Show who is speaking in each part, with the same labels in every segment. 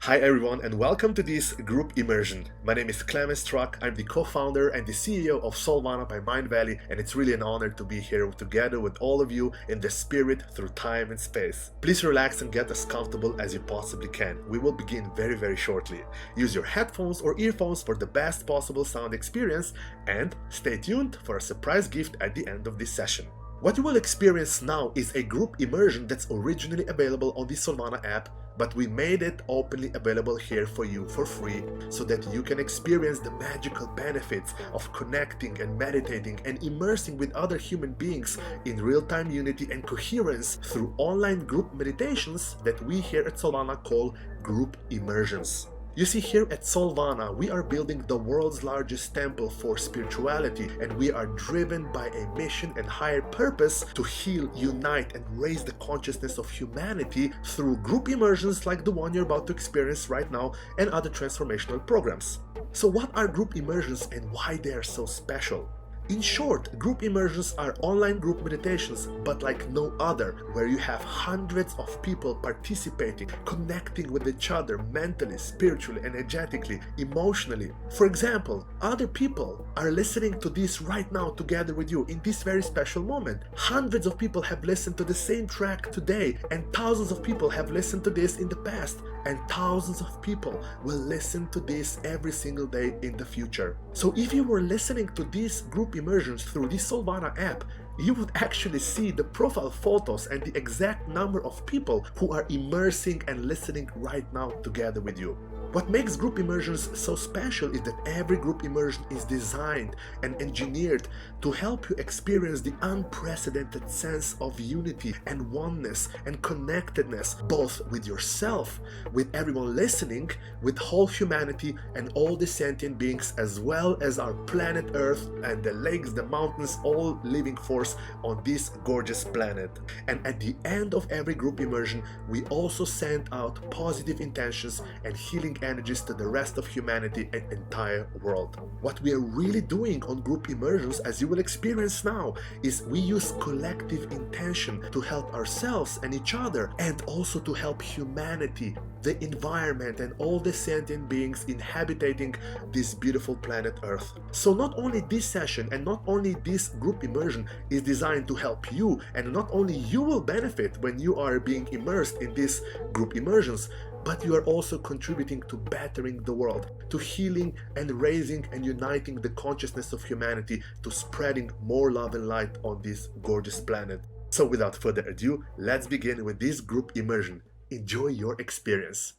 Speaker 1: Hi everyone and welcome to this group immersion. My name is Klemen Struc. I'm the co-founder and the CEO of Soulvana by Mindvalley, and it's really an honor to be here together with all of you in the spirit through time and space. Please relax and get as comfortable as you possibly can. We will begin very shortly. Use your headphones or earphones for the best possible sound experience and stay tuned for a surprise gift at the end of this session. What you will experience now is a group immersion that's originally available on the Soulvana app, but we made it openly available here for you for free so that you can experience the magical benefits of connecting and meditating and immersing with other human beings in real-time unity and coherence through online group meditations that we here at Soulvana call group immersions. You see, here at Soulvana, we are building the world's largest temple for spirituality, and we are driven by a mission and higher purpose to heal, unite, and raise the consciousness of humanity through group immersions like the one you're about to experience right now and other transformational programs. So what are group immersions and why they are so special? In short, group immersions are online group meditations, but like no other, where you have hundreds of people participating, connecting with each other mentally, spiritually, energetically, emotionally. For example, other people are listening to this right now together with you in this very special moment. Hundreds of people have listened to the same track today, and thousands of people have listened to this in the past, and thousands of people will listen to this every single day in the future. So if you were listening to these group immersions through the Soulvana app, you would actually see the profile photos and the exact number of people who are immersing and listening right now together with you. What makes group immersions so special is that every group immersion is designed and engineered to help you experience the unprecedented sense of unity and oneness and connectedness, both with yourself, with everyone listening, with whole humanity and all the sentient beings, as well as our planet Earth and the lakes, the mountains, all living force on this gorgeous planet. And at the end of every group immersion, we also send out positive intentions and healing energies to the rest of humanity and entire world. What we are really doing on group immersions, as you will experience now, is we use collective intention to help ourselves and each other, and also to help humanity, the environment, and all the sentient beings inhabiting this beautiful planet Earth. So not only this session and not only this group immersion is designed to help you, and not only you will benefit when you are being immersed in these group immersions, but you are also contributing to bettering the world, to healing and raising and uniting the consciousness of humanity, to spreading more love and light on this gorgeous planet. So without further ado, let's begin with this group immersion. Enjoy your experience.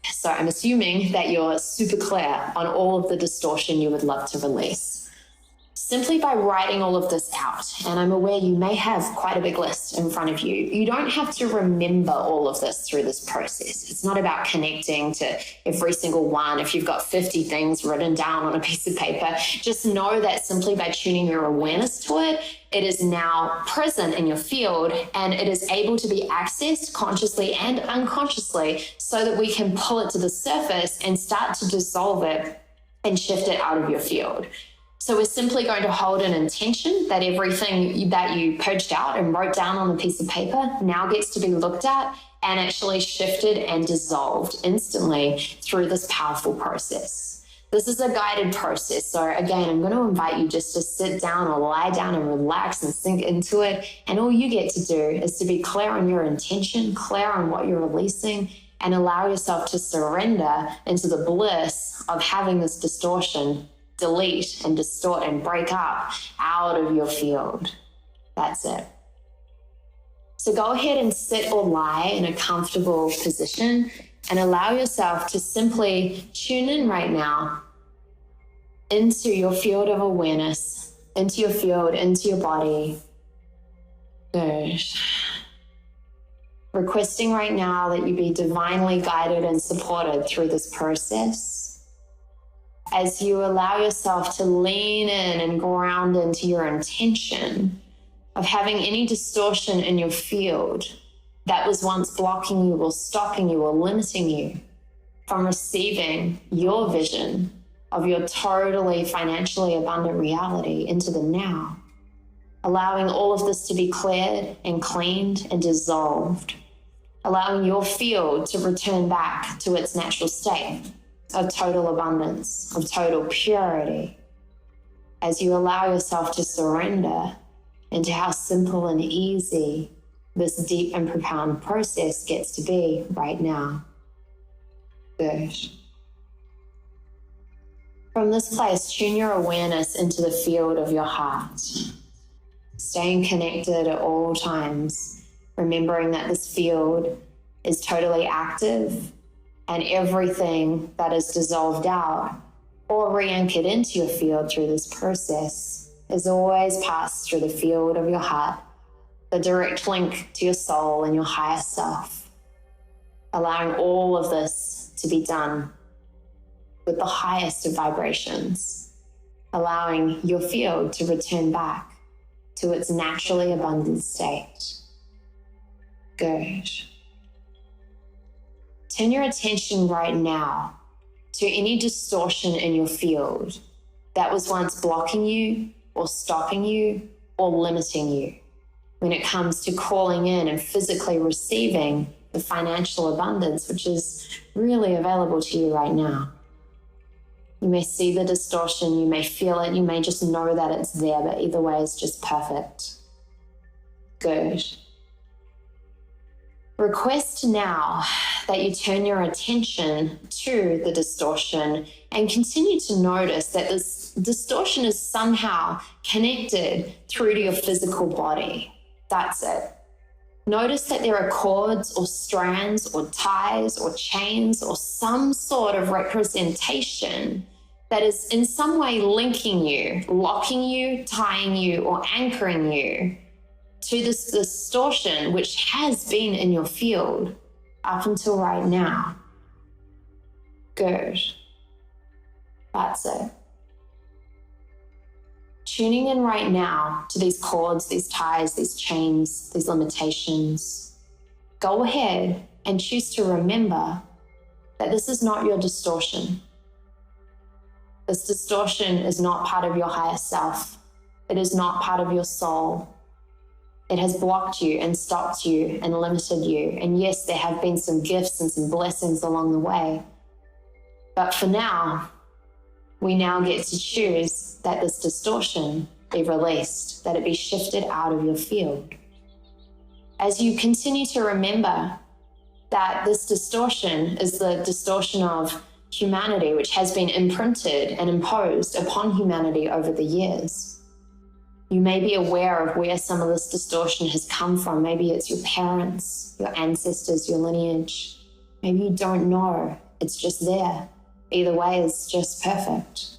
Speaker 2: So I'm assuming that you're super clear on all of the distortion you would love to release. Simply by writing all of this out, and I'm aware you may have quite a big list in front of you, you don't have to remember all of this through this process. It's not about connecting to every single one. If you've got 50 things written down on a piece of paper, just know that simply by tuning your awareness to it, it is now present in your field and it is able to be accessed consciously and unconsciously so that we can pull it to the surface and start to dissolve it and shift it out of your field. So we're simply going to hold an intention that everything that you purged out and wrote down on a piece of paper now gets to be looked at and actually shifted and dissolved instantly through this powerful process. This is a guided process. So again, I'm going to invite you just to sit down or lie down and relax and sink into it. And all you get to do is to be clear on your intention, clear on what you're releasing, and allow yourself to surrender into the bliss of having this distortion delete and distort and break up out of your field. That's it. So go ahead and sit or lie in a comfortable position and allow yourself to simply tune in right now into your field of awareness, into your field, into your body. Good. Requesting right now that you be divinely guided and supported through this process, as you allow yourself to lean in and ground into your intention of having any distortion in your field that was once blocking you or stopping you or limiting you from receiving your vision of your totally financially abundant reality into the now, allowing all of this to be cleared and cleaned and dissolved, allowing your field to return back to its natural state of total abundance, of total purity, as you allow yourself to surrender into how simple and easy this deep and profound process gets to be right now. Good. From this place, tune your awareness into the field of your heart, staying connected at all times, remembering that this field is totally active and everything that is dissolved out or re-anchored into your field through this process is always passed through the field of your heart, the direct link to your soul and your higher self, allowing all of this to be done with the highest of vibrations, allowing your field to return back to its naturally abundant state. Good. Turn your attention right now to any distortion in your field that was once blocking you or stopping you or limiting you when it comes to calling in and physically receiving the financial abundance which is really available to you right now. You may see the distortion, you may feel it, you may just know that it's there, but either way is just perfect. Good. Request now that you turn your attention to the distortion and continue to notice that this distortion is somehow connected through to your physical body. That's it. Notice that there are cords or strands or ties or chains or some sort of representation that is in some way linking you, locking you, tying you, or anchoring you to this distortion which has been in your field up until right now. Good. That's it. Tuning in right now to these cords, these ties, these chains, these limitations. Go ahead and choose to remember that this is not your distortion. This distortion is not part of your higher self. It is not part of your soul. It has blocked you and stopped you and limited you. And yes, there have been some gifts and some blessings along the way. But for now, we now get to choose that this distortion be released, that it be shifted out of your field. As you continue to remember that this distortion is the distortion of humanity, which has been imprinted and imposed upon humanity over the years. You may be aware of where some of this distortion has come from. Maybe it's your parents, your ancestors, your lineage. Maybe you don't know. It's just there. Either way is just perfect.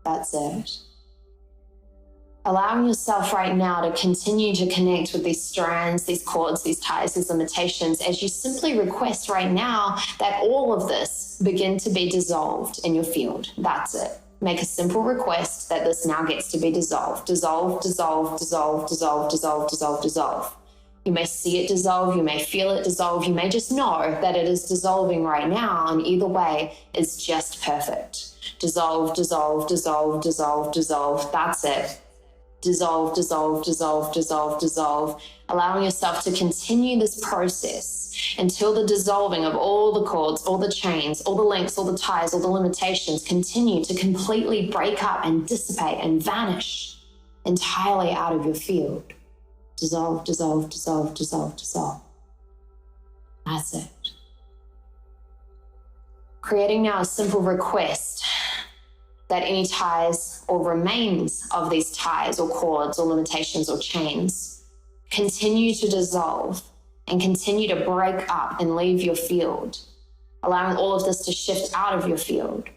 Speaker 2: That's it. Allowing yourself right now to continue to connect with these strands, these cords, these ties, these limitations, as you simply request right now that all of this begin to be dissolved in your field. That's it. Make a simple request that this now gets to be dissolved. Dissolve, dissolve, dissolve, dissolve, dissolve, dissolve, dissolve. You may see it dissolve, you may feel it dissolve, you may just know that it is dissolving right now, and either way is just perfect. Dissolve, dissolve, dissolve, dissolve, dissolve. That's it. Dissolve, dissolve, dissolve, dissolve, dissolve. Allowing yourself to continue this process until the dissolving of all the cords, all the chains, all the links, all the ties, all the limitations continue to completely break up and dissipate and vanish entirely out of your field. Dissolve, dissolve, dissolve, dissolve, dissolve. That's it. Creating now a simple request that any ties or remains of these ties or cords or limitations or chains continue to dissolve and continue to break up and leave your field, allowing all of this to shift out of your field.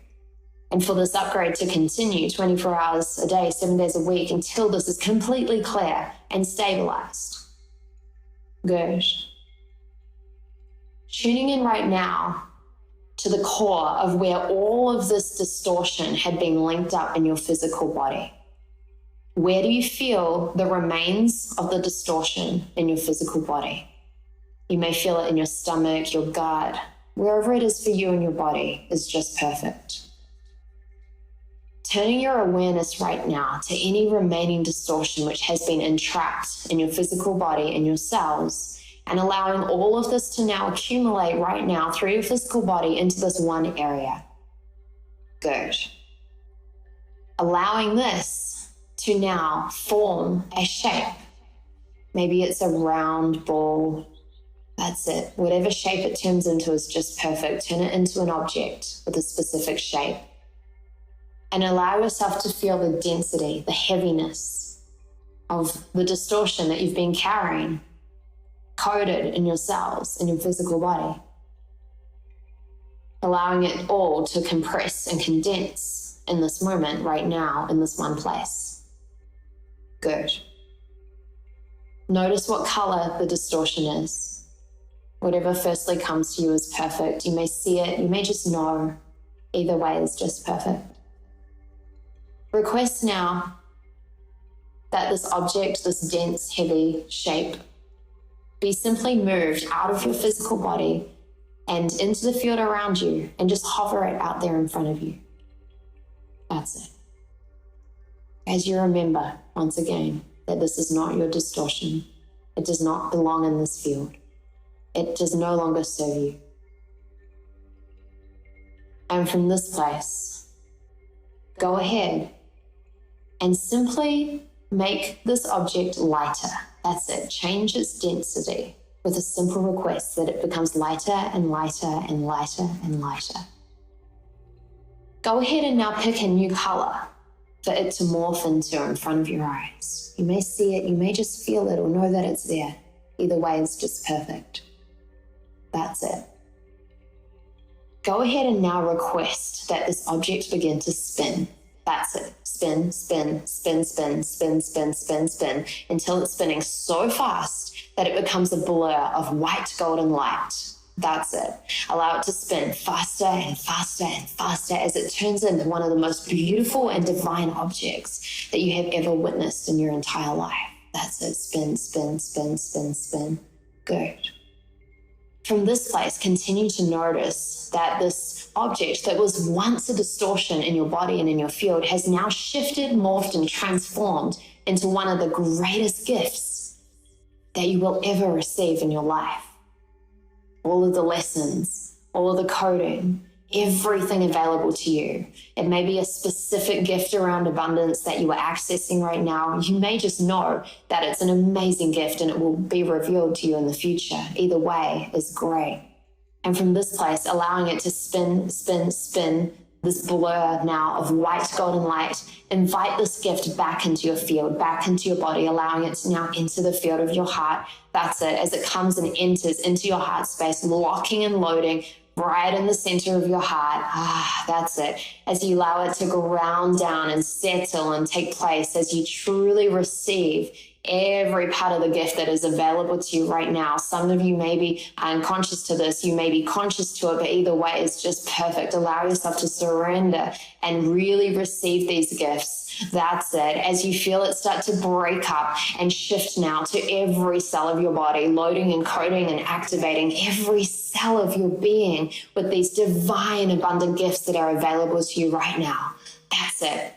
Speaker 2: And for this upgrade to continue 24 hours a day, 7 days a week, until this is completely clear and stabilized. Good. Tuning in right now to the core of where all of this distortion had been linked up in your physical body. Where do you feel the remains of the distortion in your physical body? You may feel it in your stomach, your gut, wherever it is for you in your body is just perfect. turning your awareness right now to any remaining distortion which has been entrapped in your physical body and your cells, and allowing all of this to now accumulate right now through your physical body into this one area. Good. Allowing this to now form a shape. Maybe it's a round ball. That's it. Whatever shape it turns into is just perfect. Turn it into an object with a specific shape. And allow yourself to feel the density, the heaviness of the distortion that you've been carrying, coded in your cells, in your physical body. Allowing it all to compress and condense in this moment, right now, in this one place. Good. Notice what color the distortion is. Whatever firstly comes to you is perfect. You may see it, you may just know. Either way is just perfect. Request now that this object, this dense, heavy shape, be simply moved out of your physical body and into the field around you, and just hover it out there in front of you. That's it. As you remember, once again, that this is not your distortion. It does not belong in this field. It does no longer serve you. And from this place, go ahead and simply make this object lighter. That's it. Change its density with a simple request that it becomes lighter and lighter and lighter and lighter. Go ahead and now pick a new color for it to morph into in front of your eyes. You may see it, you may just feel it or know that it's there. Either way is just perfect. That's it. Go ahead and now request that this object begin to spin. That's it. Spin, spin, spin, spin, spin, spin, spin, spin, until it's spinning so fast that it becomes a blur of white golden light. That's it. Allow it to spin faster and faster and faster as it turns into one of the most beautiful and divine objects that you have ever witnessed in your entire life. That's it. Spin, spin, spin, spin, spin. Good. From this place, continue to notice that this object that was once a distortion in your body and in your field has now shifted, morphed, and transformed into one of the greatest gifts that you will ever receive in your life. All of the lessons, all of the coding, everything available to you. It may be a specific gift around abundance that you are accessing right now. You may just know that it's an amazing gift and it will be revealed to you in the future. Either way is great. And from this place, allowing it to spin, spin, spin, this blur now of white golden light, invite this gift back into your field, back into your body, allowing it to now enter the field of your heart. That's it. As it comes and enters into your heart space, locking and loading right in the center of your heart. That's it. As you allow it to ground down and settle and take place, as you truly receive every part of the gift that is available to you right now. Some of you may be unconscious to this, you may be conscious to it, but either way it's just perfect. Allow yourself to surrender and really receive these gifts. That's it. As you feel it start to break up and shift now to every cell of your body, loading and coding and activating every cell of your being with these divine abundant gifts that are available to you right now. That's it.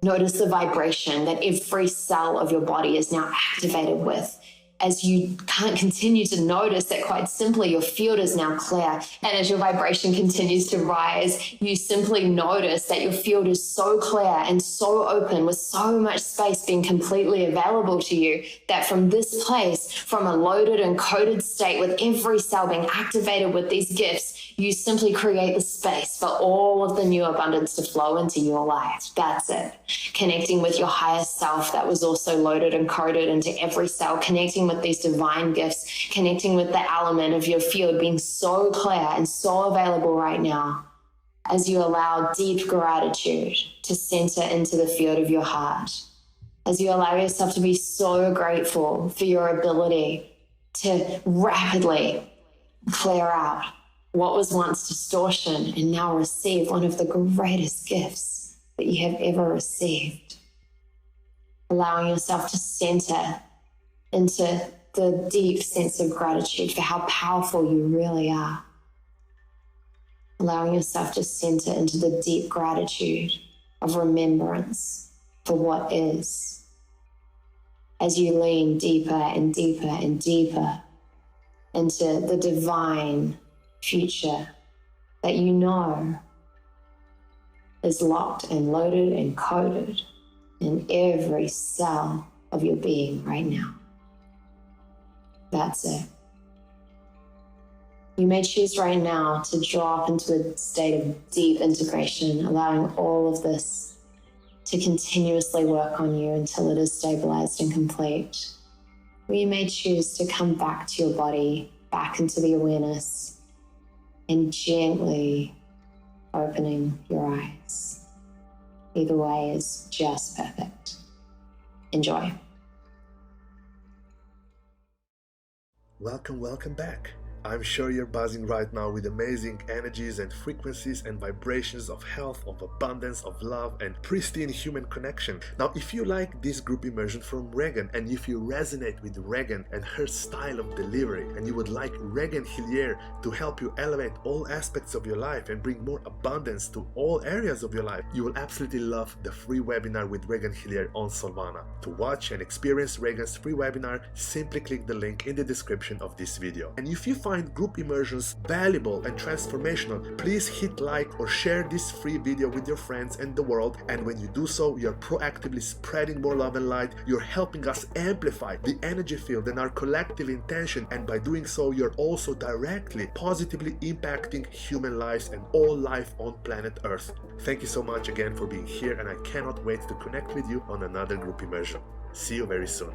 Speaker 2: Notice the vibration that every cell of your body is now activated with. As you can't continue to notice that quite simply your field is now clear. And as your vibration continues to rise, you simply notice that your field is so clear and so open with so much space being completely available to you that from this place, from a loaded and coded state with every cell being activated with these gifts, you simply create the space for all of the new abundance to flow into your life. That's it. Connecting with your higher self that was also loaded and coded into every cell, connecting with these divine gifts, connecting with the element of your field being so clear and so available right now, as you allow deep gratitude to center into the field of your heart, as you allow yourself to be so grateful for your ability to rapidly clear out what was once distortion and now receive one of the greatest gifts that you have ever received. Allowing yourself to center into the deep sense of gratitude for how powerful you really are. Allowing yourself to center into the deep gratitude of remembrance for what is, as you lean deeper and deeper and deeper into the divine future that you know is locked and loaded and coded in every cell of your being right now. That's it. You may choose right now to drop into a state of deep integration, allowing all of this to continuously work on you until it is stabilized and complete. Or you may choose to come back to your body, back into the awareness, and gently opening your eyes. Either way is just perfect. Enjoy.
Speaker 1: Welcome back. I'm sure you're buzzing right now with amazing energies and frequencies and vibrations of health, of abundance, of love, and pristine human connection. Now, if you like this group immersion from Regan, and if you resonate with Regan and her style of delivery, and you would like Regan Hillyer to help you elevate all aspects of your life and bring more abundance to all areas of your life, you will absolutely love the free webinar with Regan Hillyer on Soulvana. To watch and experience Regan's free webinar, simply click the link in the description of this video. And if you find group immersions valuable and transformational, please hit like or share this free video with your friends and the world. And when you do so, you're proactively spreading more love and light. You're helping us amplify the energy field and our collective intention, and by doing so, you're also directly positively impacting human lives and all life on planet Earth. Thank you so much again for being here, and I cannot wait to connect with you on another group immersion. See you very soon.